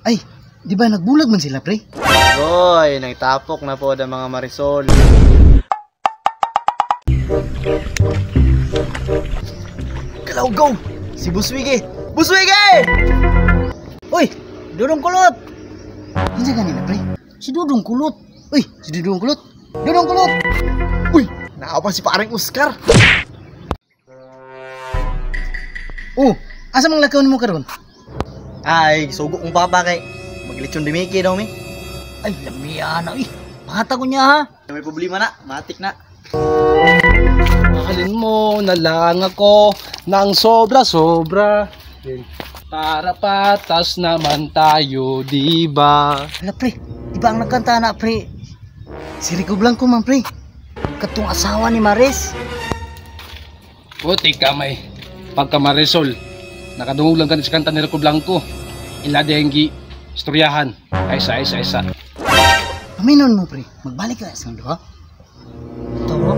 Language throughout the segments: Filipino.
Ay, di ba nagbulag man sila, pre? Goy, nagtapok na po ang mga Marisol. Galaw, go! Si Buswige! Buswige! Uy, Dudong Kulot! Hindi ganina, pre. Si Dudong Kulot. Uy, si Dudong Kulot. Dudong Kulot! Uy, nakapan si parang Oscar. Oh, asa mang lakawan mo karon? Ay, sugo kong papa kay maglitsyon dimiki daw mi. Ay, lamiya na, uy. Pangata ko niya, ha? May problema na, matik na. Mahalin mo na lang ako ng sobra-sobra. Para patas naman tayo, di ba? Hala, pre. Di ba ang nagkanta na, pre? Si Rico Blanco man, pre. Katong asawa ni Maris. Puti ka may pagka Marisol. Nakadungog lang ka sa kanta ni Rico Blanco. Iladenggi, istoryahan. Isa. Paminon mo, pre. Magbalik ka sa mundo, ha? Ito, bro.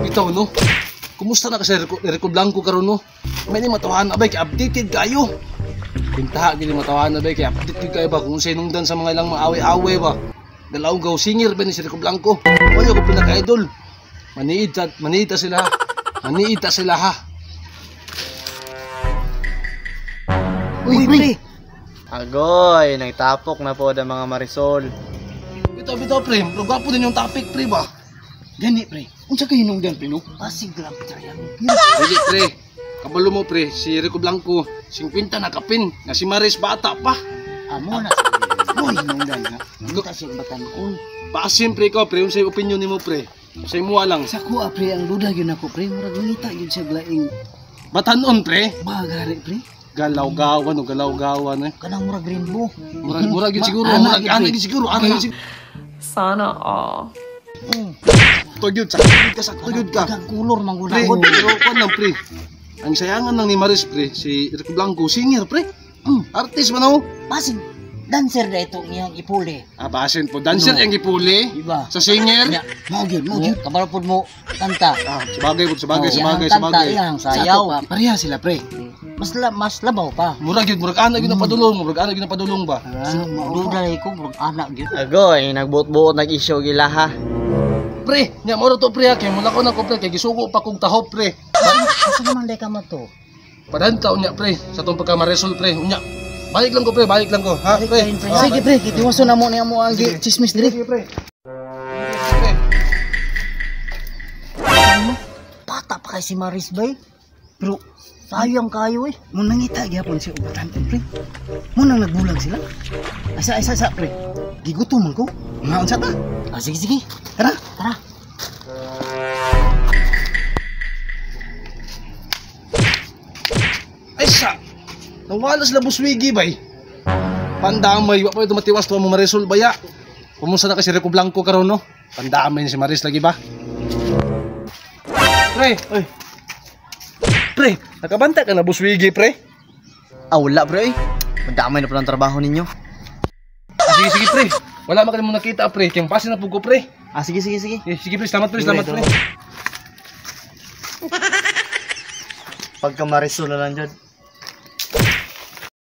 Ito, no? Kumusta na kasi Rico Blanco karon no? May ni matawahan na ba kay updated kayo. Pintaha gini matawahan na ba kay updated kayo ba kung sinong dan sa mga ilang maawi-awi ba. Galawgaw singer ba ni si Rico Blanco? Wala ko pinaka-idol. Maniita sila. Maniita sila ha. Uy, pre. Agoy, nagtapok na po ang mga Marisol. Bitaw pre, lugapo din yung topic pre ba? Gani, pre. Unsa kay hinungdan pre no? Pasig lang, sayang. Dili pre. Kabalo mo pre, si Rico Blanco 50 na kapin, nga si Maris bata pa. Amo na. Uy, nungdan, ha? Kita siya batanon. Paasim pre ko pre, unsay opinion nimo pre? Sa imo lang. Sa ko, pre, ang duda yun ako, pre. Murag ngita yun siya glaing. Batanon pre. Bagari, pre. Galawgawan o galawgawan eh. Kanang murag rainbow. Murag yun siguro, Anak murag yun, yun siguro, pre. anak yun siguro. Sana all. Tugyod, sakyod ka. Kagang kulor, Pre, manggulahon. pero kwan lang pre. Ang sayangan lang ni Maris pre, si Rico Blanco, singer pre. Artist man ako. Pasig, dancer na ito iyang ipuli. Pasin po, dancer yung ipuli. Diba? Sa singer. Magyud. Kabalapod mo, kanta. Sabagay po, sabagay. Iyang sayaw. Pareha sila, pre. Mas labaw pa. Murag yun, murag anak yun na padulong ba? Maduday ko, murag anak yun. Agoy, nagbuot-buot nag-issue gila ha. Pre, nya moro to pre, kay mula ko na ko pre, kay gisugo pa kong tahop pre. Asa naman day ka mo to? Padanta unya pre, sa tong pagka Marisol pre, unya. Balik lang ko pre, balik lang ko. Ha pre? Sige, pre, kitiwaso na mo niya mo ang chismis diri. Sige pre. Bata pa kay si Maris bay. Pero sayang kayo eh. Mo nangita gyapon si ubatan pre. Mo nang nagbulag sila. Asa pre. Gigutom man ko. Ngaon sa ta? Sige. Tara. Ay sa. Nawalas la Buswigi bay. Pandamay wa pa ito matiwas to mo Marisol baya. Kumusta na kasi Rico Blanco karon no? Pandamay ni si Maris lagi ba? Pre, oy. Pre, nakabanta ka na Buswigi pre? Wala pre, madamay na po ng trabaho ninyo. Sige pre. Wala man ka mo nakita pre, kaya pasin na pugo pre. Sige. Sige pre, salamat pre. Pagka Marisol na lang dyan.